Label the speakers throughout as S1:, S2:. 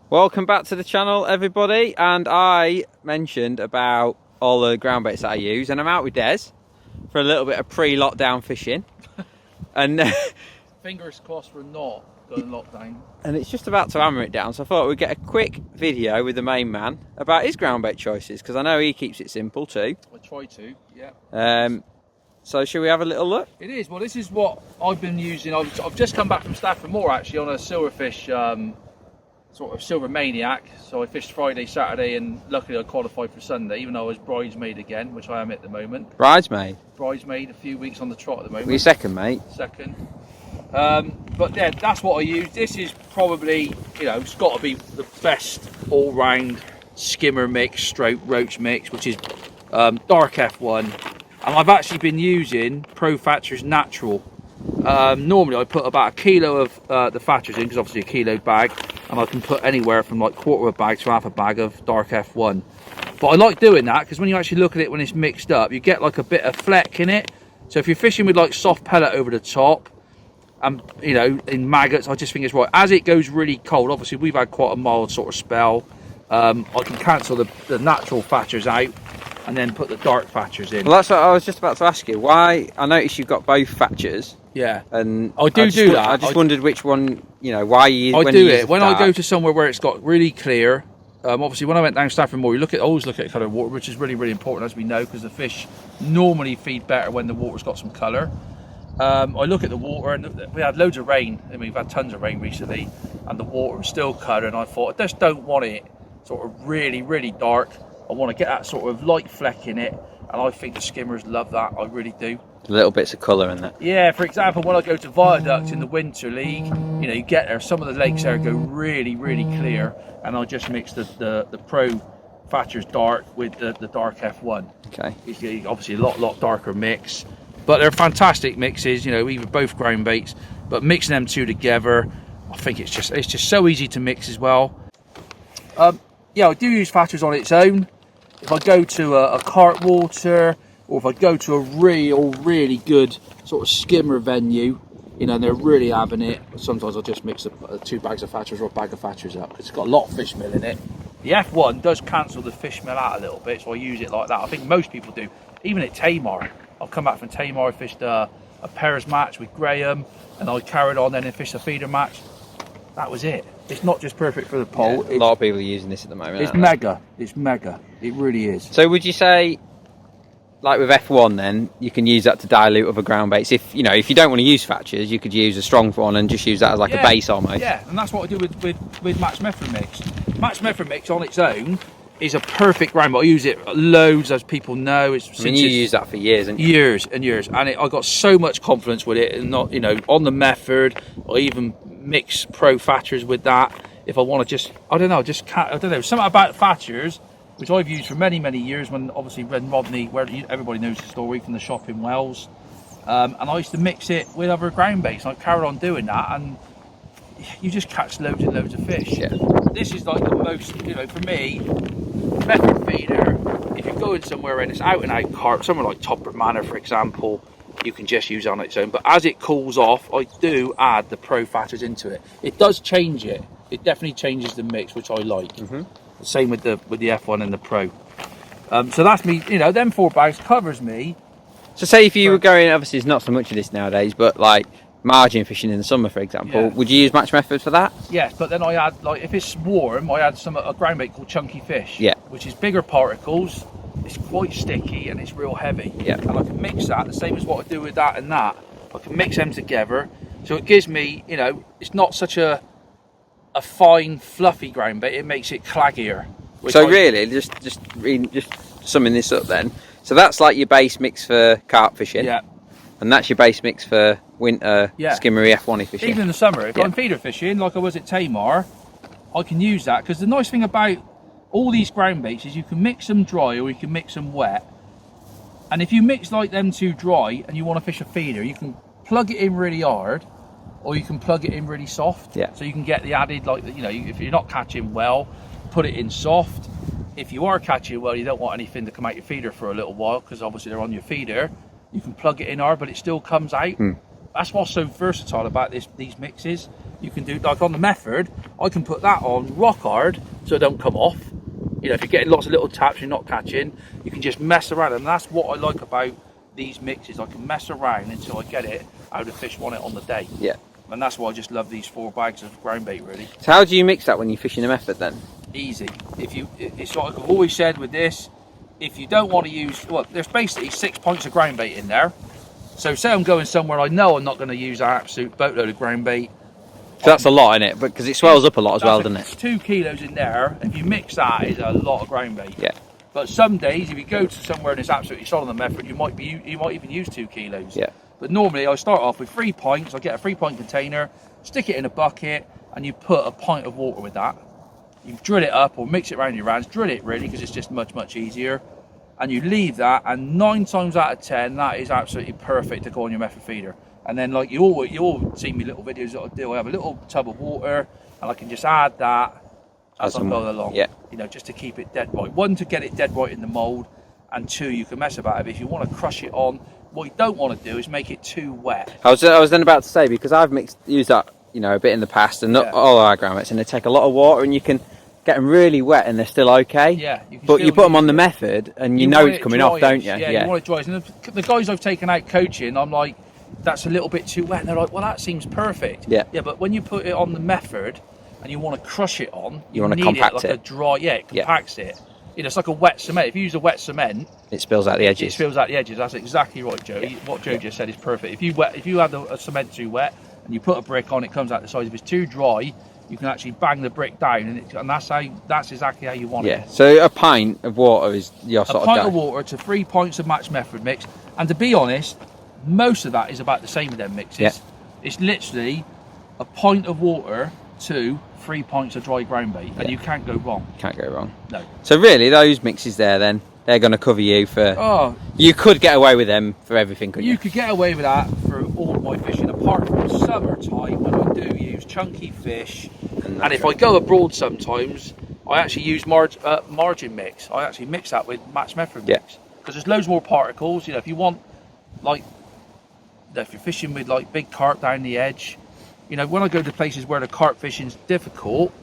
S1: Welcome back to the channel, everybody. And I mentioned about all the ground baits that I use, and I'm out with Des for a little bit of pre-lockdown fishing. And
S2: fingers crossed we're not going lockdown.
S1: And it's just about to hammer it down, so I thought we'd get a quick video with the main man about his ground bait choices, because I know he keeps it simple too.
S2: I try to, yeah.
S1: So shall we have a little look?
S2: It is. Well, this is what I've been using. I've just come back from Stafford Moor actually on a silverfish sort of silver maniac. So I fished Friday, Saturday, and luckily I qualified for Sunday, even though I was bridesmaid again, which I am at the moment.
S1: Bridesmaid?
S2: Bridesmaid, a few weeks on the trot at the moment.
S1: Were you second, mate?
S2: Second. But yeah, that's what I use. This is probably, you know, it's got to be the best all-round skimmer mix, stroke roach mix, which is dark F1. And I've actually been using Pro Fatcher's Natural. Normally I put about 1 kilo of the Fatchers in, because obviously a kilo bag, and I can put anywhere from like 1/4 of a bag to half a bag of dark F1. But I like doing that because when you actually look at it when it's mixed up, you get like a bit of fleck in it. So if you're fishing with like soft pellet over the top, and you know, in maggots, I just think it's right. As it goes really cold, obviously we've had quite a mild sort of spell, I can cancel the natural Fatchers out and then put the dark Fatchers in.
S1: Well, that's what I was just about to ask you. Why? I noticed you've got both Fatchers.
S2: Yeah,
S1: and
S2: I do that.
S1: I just wondered which one, you know, why you.
S2: I do it when I go to somewhere where it's got really clear. Obviously, when I went down Stafford Moor, you always look at colour of water, which is really, really important, as we know, because the fish normally feed better when the water's got some colour. I look at the water, and we had loads of rain. I mean, we've had tons of rain recently, and the water was still coloured. And I thought, I just don't want it sort of really, really dark. I want to get that sort of light fleck in it, and I think the skimmers love that. I really do.
S1: Little bits of colour in that.
S2: Yeah, for example, when I go to Viaduct in the Winter League, you know, you get there, some of the lakes there go really, really clear, and I just mix the Pro Fatchers dark with the dark F1.
S1: Okay.
S2: It's obviously a lot darker mix, but they're fantastic mixes, you know, even both ground baits, but mixing them two together, I think it's just so easy to mix as well. Yeah, I do use Fatchers on its own. If I go to a cart water, or if I go to a really good sort of skimmer venue, you know, and they're really having it, sometimes I'll just mix 2 bags of Fatchers or a bag of Fatchers up, because it's got a lot of fish meal in it. The F1 does cancel the fish meal out a little bit, so I use it like that. I think most people do. Even at Tamar, I've come back from Tamar, I fished a pairs match with Graham, and I carried on then and fished a feeder match. That was it. It's not just perfect for the pole.
S1: Yeah, a lot of people are using this at the moment.
S2: It's mega. It's mega. It really is.
S1: So would you say, like with F1 then, you can use that to dilute other ground baits? If you know, if you don't want to use Fatchers, you could use a strong one and just use that as like a base almost.
S2: Yeah, and that's what I do with Match Method Mix. Match Method Mix on its own is a perfect ground bait. I use it loads, as people know. I mean,
S1: you use that for years, and
S2: years and years, and I got so much confidence with it. And not, you know, on the method, I even mix Pro Fatchers with that. If I want to just, I don't know, something about Fatchers, which I've used for many years, when Rodney, where everybody knows the story from the shop in Wales, and I used to mix it with other ground baits, and I carried on doing that, and you just catch loads and loads of fish.
S1: Yeah.
S2: This is like the most, you know, for me, method feeder, if you're going somewhere and it's out and out carp, somewhere like Topper Manor for example, you can just use it on its own. But as it cools off, I do add the Pro Fatchers into it. It does change it. It definitely changes the mix, which I like. Same with the F1 and the Pro. So that's me, you know, them 4 bags covers me.
S1: So say if you were going, obviously there's not so much of this nowadays, but like margin fishing in the summer, for example, would you use Match Method for that?
S2: Yes, but then I add, like, if it's warm, I add a ground bait called Chunky Fish, which is bigger particles, it's quite sticky, and it's real heavy. And I can mix that, the same as what I do with that and that. I can mix them together, so it gives me, you know, it's not such a fine, fluffy ground bait, it makes it claggier.
S1: So really, just summing this up then, so that's like your base mix for carp fishing.
S2: Yeah.
S1: And that's your base mix for winter skimmery F1 fishing.
S2: Even in the summer, if I'm feeder fishing, like I was at Tamar, I can use that, because the nice thing about all these ground baits is you can mix them dry or you can mix them wet. And if you mix like them two dry and you want to fish a feeder, you can plug it in really hard, or you can plug it in really soft. So you can get the added, like, you know, if you're not catching well, put it in soft. If you are catching well, you don't want anything to come out your feeder for a little while, because obviously they're on your feeder. You can plug it in hard, but it still comes out. That's what's so versatile about these mixes. you can do, like on the method, I can put that on rock hard so it don't come off. You know, if you're getting lots of little taps you're not catching, you can just mess around, and that's what I like about these mixes. I can mess around until I get it how the fish want it on the day.
S1: Yeah.
S2: And that's why I just love these 4 bags of ground bait, really.
S1: So how do you mix that when you're fishing a method then?
S2: Easy. It's like I've always said with this, if you don't want to use, well, there's basically 6 pints of ground bait in there. So say I'm going somewhere, I know I'm not going to use an absolute boatload of ground bait.
S1: So that's a lot in it, but because it swells up a lot as well, doesn't it?
S2: 2 kilos in there. If you mix that, it's a lot of ground bait.
S1: Yeah.
S2: But some days, if you go to somewhere and it's absolutely solid on the method, you might even use 2 kilos.
S1: Yeah.
S2: But normally I start off with 3 pints. I get a 3 pint container, stick it in a bucket, and you put a pint of water with that. You drill it up or mix it around your hands. Drill it really, because it's just much easier. And you leave that, and 9 times out of 10, that is absolutely perfect to go on your method feeder. And then, like you all see me little videos that I do. I have a little tub of water, and I can just add that as I'm going along.
S1: Yeah.
S2: You know, just to keep it dead right. 1, to get it dead right in the mould, and 2, you can mess about it. If you want to crush it on, what you don't want to do is make it too wet.
S1: I was then about to say, because I've used that, you know, a bit in the past, and not all our ground baits, and they take a lot of water, and you can get them really wet and they're still okay.
S2: Yeah.
S1: But you put them on the method, and you know it's coming off, don't you?
S2: Yeah, you want it dry. And the guys I've taken out coaching, I'm like, that's a little bit too wet. And they're like, well, that seems perfect.
S1: Yeah.
S2: Yeah, but when you put it on the method and you want to crush it on,
S1: you want to
S2: need
S1: compact
S2: it like a dry. Yeah, it compacts it. You know, it's like a wet cement. If you use a wet cement,
S1: it spills out the edges.
S2: It spills out the edges. That's exactly right, Joe. What Joe just said is perfect. If you add a cement too wet and you put a brick on, it comes out the size. If it's too dry, you can actually bang the brick down, and that's exactly how you want it.
S1: Yeah. So a pint of water is your sort of.
S2: A pint of water to 3 pints of match method mix, and to be honest, most of that is about the same with them mixes.
S1: Yeah.
S2: It's literally a pint of water to 3 pints of dry ground bait, and you can't go wrong.
S1: Can't go wrong.
S2: No.
S1: So really, those mixes there, then they're going to cover you for. Oh. You could get away with them for everything, couldn't you?
S2: You could get away with that for all my fishing, apart from summertime when I do use chunky fish. And if I go abroad sometimes, I actually use margin mix. I actually mix that with match method mix. Because there's loads more particles. You know, if you want, like, if you're fishing with like big carp down the edge, you know, when I go to places where the carp fishing's difficult,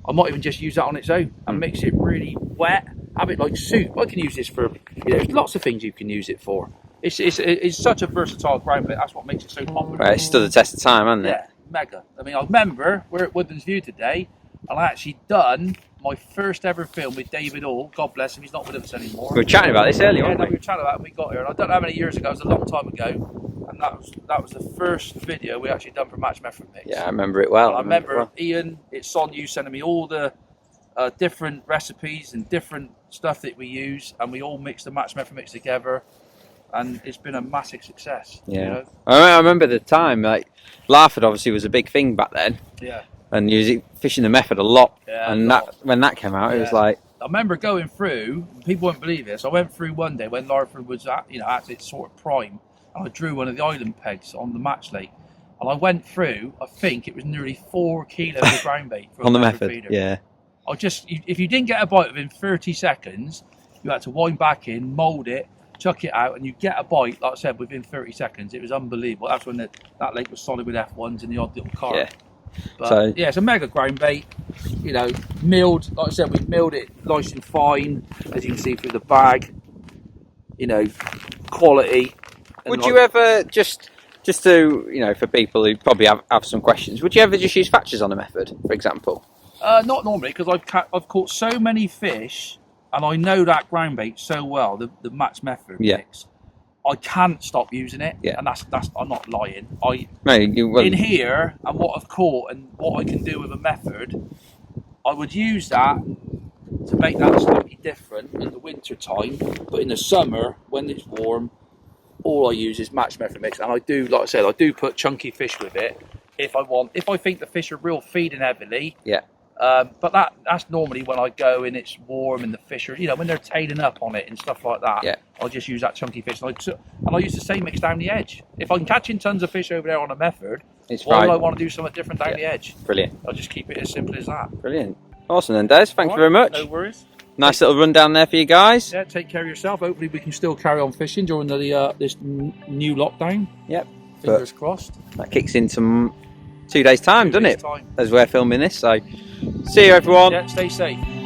S2: I might even just use that on its own and mix it really wet. Have it like soup. I can use this for, you know, there's lots of things you can use it for. It's such a versatile ground bait. That's what makes it so popular.
S1: Right, it stood the test of time, hasn't it?
S2: Yeah, mega. I mean, I remember we're at Woodlands View today, and I actually done my first ever film with David Hall. God bless him, he's not with us anymore.
S1: We were chatting about this earlier, weren't we?
S2: We were chatting about it when we got here, and I don't know how many years ago. It was a long time ago, and that was the first video we actually done for Match Method Mix.
S1: Yeah, I remember it well.
S2: I remember Ian, it's on you sending me all the different recipes and different stuff that we use, and we all mix the Match Method Mix together, and it's been a massive success.
S1: Yeah,
S2: you know?
S1: I remember the time, like Larford obviously was a big thing back then.
S2: Yeah.
S1: And using fishing the method a lot.
S2: Yeah,
S1: and when that came out, it was like.
S2: I remember going through. People won't believe this. I went through one day when Larford was at its sort of prime, and I drew one of the island pegs on the match lake, and I went through. I think it was nearly 4 kilos of ground bait
S1: on the method. Feeder. Yeah.
S2: If you didn't get a bite within 30 seconds, you had to wind back in, mould it, chuck it out, and you get a bite. Like I said, within 30 seconds, it was unbelievable. That's when that lake was solid with F1s and the odd little carp.
S1: Yeah.
S2: But yeah, it's a mega ground bait. You know, milled. Like I said, we milled it nice and fine, as you can see through the bag. You know, quality.
S1: Would you ever just to, you know, for people who probably have some questions, would you ever just use fatches on a method, for example?
S2: Not normally, because I've caught so many fish, and I know that ground bait so well. The match method mix. I can't stop using it, and that's I'm not lying. In here, and what I've caught and what I can do with a method, I would use that to make that slightly different in the winter time. But in the summer, when it's warm, all I use is match method mix, and I do, like I said, I do put chunky fish with it if I think the fish are real feeding heavily. Yeah. But that's normally when I go and it's warm and the fish are, you know, when they're tailing up on it and stuff like that. Yeah. I'll just use that chunky fish. And I use the same mix down the edge. If I'm catching tons of fish over there on a method, why would I want to do something different down the edge? Brilliant. I'll just keep it as simple as that. Brilliant. Awesome then, Des. Thank you very much. No worries. Nice little rundown there for you guys. Yeah, take care of yourself. Hopefully we can still carry on fishing during this new lockdown. Yep. Fingers crossed. That kicks into
S1: 2 days time, doesn't it?
S2: Time.
S1: As we're filming this. So see you everyone.
S2: Yeah, stay safe.